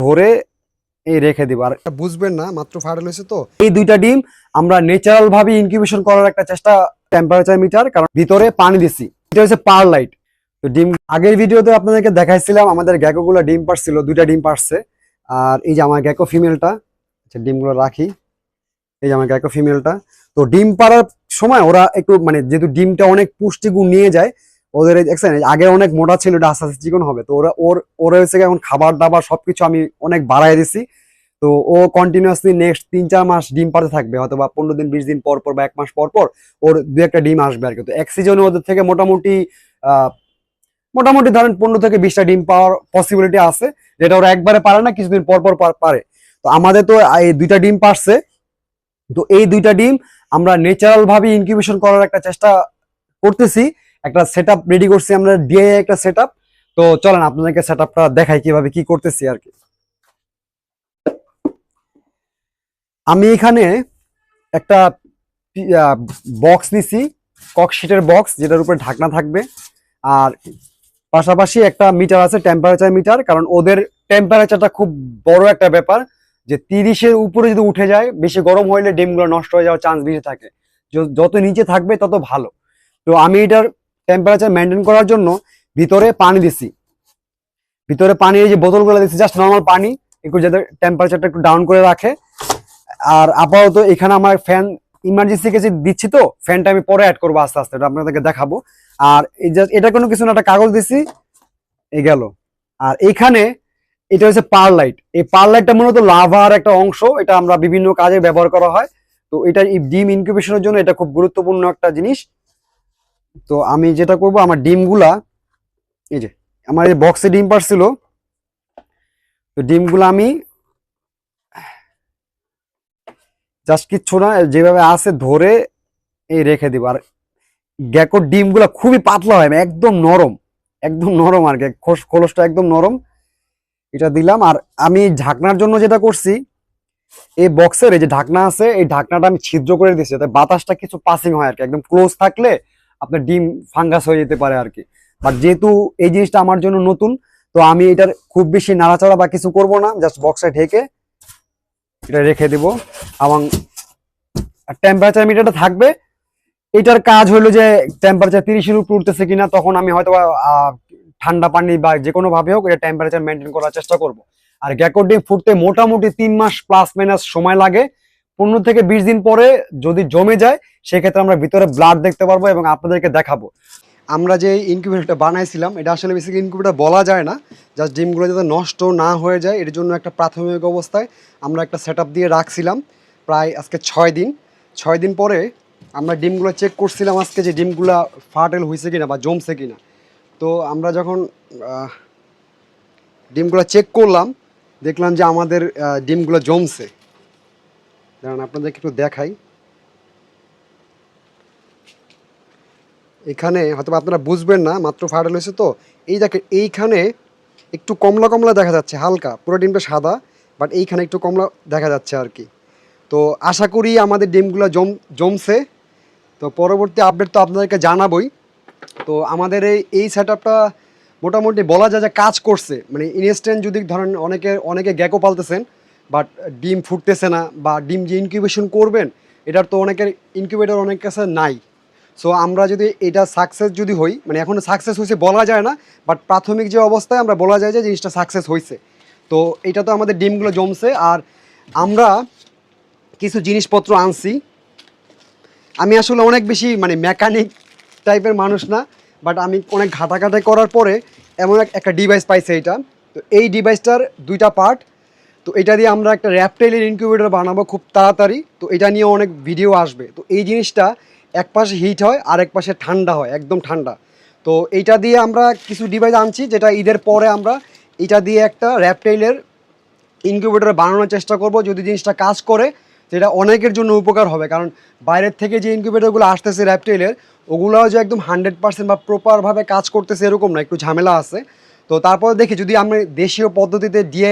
ধরে এই রেখে দিব। আর বুঝবেন না, মাত্র ফাটাল হয়েছে তো। এই দুইটা ডিম আমরা ন্যাচারাল ভাবে ইনকিউবেশন করার একটা চেষ্টা, টেম্পারেচার মিটার, কারণ ভিতরে পানি দিছি। এটা হচ্ছে পারলাইট। তো ডিম আগের ভিডিওতে আপনাদেরকে দেখাইছিলাম আমাদের গ্যাকো গুলো ডিম পারছিল, দুইটা ডিম পারছে। আর এই যে আমার গ্যাকো ফিমেলটা, ডিমগুলো রাখি, এই যে আমার গ্যাকো ফিমেলটা। তো ডিম পাড়ার সময় ওরা একটু মানে যেহেতু ডিমটা অনেক পুষ্টিগুণ নিয়ে যায়, ওদের দেখছেন আগে অনেক মোটা ছিল, এটা আস্তে আস্তে চিকন হবে। তো ওরা হচ্ছে এখন খাবার দাবার সবকিছু আমি অনেক বাড়াই দিছি। তো ও কন্টিনিউয়াসলি নেক্সট 3-4 মাস ডিম পাড়তে থাকবে, হয়তো বা 15 দিন 20 দিন পর পর বা 1 মাস পর পর ওর 2-1টা ডিম আসবে আর কি। তো এক সিজনে ওদের থেকে মোটামুটি ধরেন 15 থেকে 20টা ডিম পাওয়ার পসিবিলিটি আছে, যেটা ওরা একবারে পারে না, কিছুদিন পর পর পারে। তো আমাদের তো এই দুইটা ডিম পারছে। তো এই দুইটা ডিম আমরা ন্যাচারাল ভাবে ইনকিউবেশন করার একটা চেষ্টা করতেছি, একটা সেটআপ রেডি করছি আমরা, ডিআই একটা সেটআপ। তো চলেন আপনাদেরকে সেটআপটা দেখাই কিভাবে কি করতেছি আর কি। আমি এখানে একটা বক্স নিছি, ককশিটের বক্স, যেটার উপরে ঢাকনা থাকবে। আর পাশাপাশি একটা মিটার আছে, টেম্পারেচার মিটার, কারণ ওদের টেম্পারেচারটা খুব বড় একটা ব্যাপার। যে 30-এর উপরে যদি উঠে যায়, বেশি গরম হইলে ডিমগুলো নষ্ট হয়ে যাওয়ার চান্স বেশি থাকে। যত নিচে থাকবে তত ভালো। তো আমি এটার টেম্পারেচার মেনটেন করার জন্য ভিতরে পানি দিছি। ভিতরে পানি, এই যে বোতলগুলো দিচ্ছি, জাস্ট নর্মাল পানি, একটু যাতে টেম্পারেচারটা একটু ডাউন করে রাখে। আর আপাতত এখানে আমার ফ্যান ইমার্জেন্সি কেসে দিচ্ছি, তো ফ্যানটা আমি পরে অ্যাড করবো আস্তে আস্তে, এটা আপনাদেরকে দেখাবো। আর এই জাস্ট এটা কোনো কিছু না, একটা কাগজ দিছি, এই গেল। আর এইখানে এটা হচ্ছে পারলাইট। এই পারলাইটটা মূলত লাভার একটা অংশ, এটা আমরা বিভিন্ন কাজে ব্যবহার করা হয়। তো এটা এই ডিম ইনকিউবেশনের জন্য এটা খুব গুরুত্বপূর্ণ একটা জিনিস। তো আমি যেটা করব, আমার ডিমগুলা, এই যে আমার এই বক্সে ডিম পারছিল, তো ডিমগুলো আমি জাস্ট কিচ্ছু না, যেভাবে আছে ধরে এই রেখে দিব। আর গ্যাকোর ডিমগুলো খুবই পাতলা হয়, একদম নরম, একদম নরম আর কি, খোলসটা একদম নরম। এটা দিলাম। আর আমি ঢাকনার জন্য যেটা করছি, এই বক্সের এই যে ঢাকনা আছে, এই ঢাকনাটা আমি ছিদ্র করে দিচ্ছি, যাতে বাতাসটা কিছু পাসিং হয় আর কি। একদম ক্লোজ থাকলে আপনার ডিম ফাঙ্গাস হয়ে যেতে পারে আর কি। বাট যেহেতু এই জিনিসটা আমার জন্য নতুন, তো আমি এটার খুব বেশি নাড়াচাড়া বা কিছু করব না, জাস্ট বক্সে ঢেকে এটা রেখে দিব। এবং টেম্পারেচার মিটারটা থাকবে, এটার কাজ হলো যে টেম্পারেচার 30-এর উপর উঠতেছে কিনা, তখন আমি হয়তো ঠান্ডা পানি বা যে কোনো ভাবে হোক এটা টেম্পারেচার মেনটেন করার চেষ্টা করব। আর গ্যাকোর ডিম ফুটতে মোটামুটি 3 মাস প্লাস মাইনাস সময় লাগে। 15 থেকে 20 দিন পরে যদি জমে যায়, সেক্ষেত্রে আমরা ভিতরে ব্লাড দেখতে পারবো এবং আপনাদেরকে দেখাবো। আমরা যে ইনকিউবেটরটা বানাইছিলাম, এটা আসলে বেসিক্যালি ইনকিউবেটর বলা যায় না, জাস্ট ডিমগুলো যাতে নষ্ট না হয়ে যায় এর জন্য একটা প্রাথমিক অবস্থায় আমরা একটা সেট দিয়ে রাখছিলাম প্রায় আজকে 6 দিন পরে আমরা ডিমগুলো চেক করছিলাম আজকে, যে ডিমগুলো ফার্টেল হয়েছে কিনা বা জমছে কিনা। তো আমরা যখন ডিমগুলো চেক করলাম, দেখলাম যে আমাদের ডিমগুলো জমছে। দাঁড়ান আপনাদেরকে একটু দেখাই। এখানে হয়তো আপনারা বুঝবেন না, মাত্র ফাটাল হয়েছে তো। এই দেখেন এইখানে একটু কমলা কমলা দেখা যাচ্ছে, হালকা, পুরো ডিমটা সাদা, বাট এইখানে একটু কমলা দেখা যাচ্ছে আর কি। তো আশা করি আমাদের ডিমগুলো জমছে। তো পরবর্তী আপডেট তো আপনাদেরকে জানাবই। তো আমাদের এই সেট আপটা মোটামুটি বলা যায় যে কাজ করছে। মানে ইনস্ট্যান্ট যদি ধরেন অনেকে গ্যাকো পালতেছেন, বাট ডিম ফুটতেছে না, বা ডিম যে ইনকিউবেশন করবেন এটার তো অনেকের ইনকিউবেটর অনেক কাছে নাই। সো আমরা যদি এটা সাকসেস যদি হই, মানে এখনও সাকসেস হয়েছে বলা যায় না, বাট প্রাথমিক যে অবস্থায় আমরা বলা যায় যে জিনিসটা সাকসেস হয়েছে। তো এটা তো আমাদের ডিমগুলো জমছে। আর আমরা কিছু জিনিসপত্র আনছি। আমি আসলে অনেক বেশি মানে মেকানিক টাইপের মানুষ না, বাট আমি অনেক ঘাটাঘাটি করার পরে এমন একটা ডিভাইস পাইছে এটা। তো এই ডিভাইসটার দুইটা পার্ট। তো এটা দিয়ে আমরা একটা র্যাপটেইলের ইনকিউবেটর বানাবো খুব তাড়াতাড়ি। তো এটা নিয়ে অনেক ভিডিও আসবে। তো এই জিনিসটা এক পাশে হিট হয় আর এক পাশে ঠান্ডা হয়, একদম ঠান্ডা। তো এইটা দিয়ে আমরা কিছু ডিভাইস আনছি, যেটা ঈদের পরে আমরা এটা দিয়ে একটা র্যাপটেইলের ইনকিউবেটর বানানোর চেষ্টা করব। যদি জিনিসটা কাজ করে, যেটা অনেকের জন্য উপকার হবে, কারণ বাইরের থেকে যে ইনকিউবেটরগুলো আসতেছে র্যাপটেইলের, ওগুলোও যে একদম 100% বা প্রপারভাবে কাজ করতেছে এরকম না, একটু ঝামেলা আছে। তো তারপরে দেখি যদি আমরা দেশীয় পদ্ধতিতে দিয়ে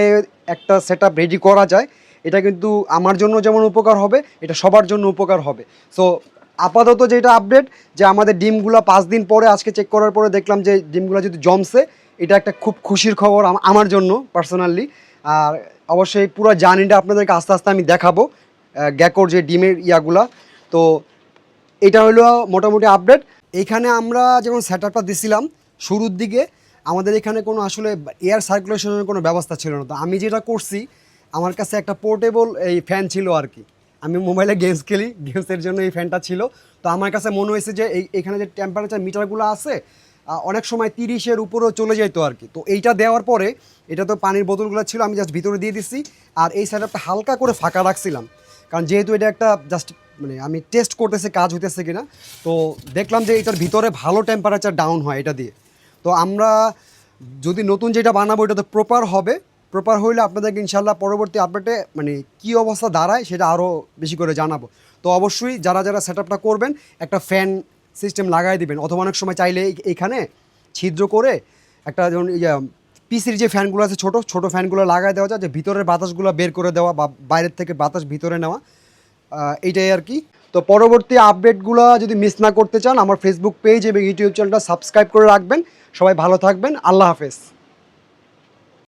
একটা সেট রেডি করা যায়, এটা কিন্তু আমার জন্য যেমন উপকার হবে, এটা সবার জন্য উপকার হবে। সো আপাতত যেটা আপডেট, যে আমাদের ডিমগুলো 5 দিন পরে আজকে চেক করার পরে দেখলাম যে ডিমগুলো যদি জমছে, এটা একটা খুব খুশির খবর আমার জন্য পার্সোনালি। আর অবশ্যই পুরো জার্নিটা আপনাদেরকে আস্তে আস্তে আমি দেখাবো, গ্যাকোর যে ডিমের ইয়াগুলা। তো এটা হলো মোটামুটি আপডেট। এইখানে আমরা যখন সেট আপটা দিছিলাম শুরুর দিকে, আমাদের এখানে কোনো আসলে এয়ার সার্কুলেশনের কোনো ব্যবস্থা ছিল না। তো আমি যেটা করছি, আমার কাছে একটা পোর্টেবল এই ফ্যান ছিল আর কি। আমি মোবাইলে গেমস খেলি, গেমসের জন্য এই ফ্যানটা ছিল। তো আমার কাছে মনে হয়েছে যে এখানে যে টেম্পারেচার মিটারগুলো আছে অনেক সময় 30-এর উপরেও চলে যেত আর কি। তো এইটা দেওয়ার পরে, এটা তো পানির বোতলগুলো ছিল, আমি জাস্ট ভিতরে দিয়ে দিচ্ছি আর এই সেটআপটা হালকা করে ফাঁকা রাখছিলাম, কারণ যেহেতু এটা একটা জাস্ট মানে আমি টেস্ট করতেছি কাজ হইতেছে কিনা। তো দেখলাম যে এটার ভিতরে ভালো টেম্পারেচার ডাউন হয় এটা দিয়ে। তো আমরা যদি নতুন যেটা বানাবো এটা তো প্রপার হবে, প্রপার হইলে আপনাদেরকে ইনশাল্লাহ পরবর্তী আপডেটে মানে কী অবস্থা দাঁড়ায় সেটা আরও বেশি করে জানাবো। তো অবশ্যই যারা যারা সেট আপটা করবেন একটা ফ্যান সিস্টেম লাগাই দিবেন, অথবা অনেক সময় চাইলে এইখানে ছিদ্র করে একটা যেমন পিসির যে ফ্যানগুলো আছে ছোট ছোট ফ্যানগুলো লাগাই দেওয়া যায়, যে ভিতরের বাতাসগুলো বের করে দেওয়া বা বাইরের থেকে বাতাস ভিতরে নেওয়া, এইটাই আর কি। তো পরবর্তী আপডেটগুলো যদি মিস না করতে চান, আমার ফেসবুক পেজ এবং ইউটিউব চ্যানেলটা সাবস্ক্রাইব করে রাখবেন। সবাই ভালো থাকবেন, আল্লাহ হাফেজ।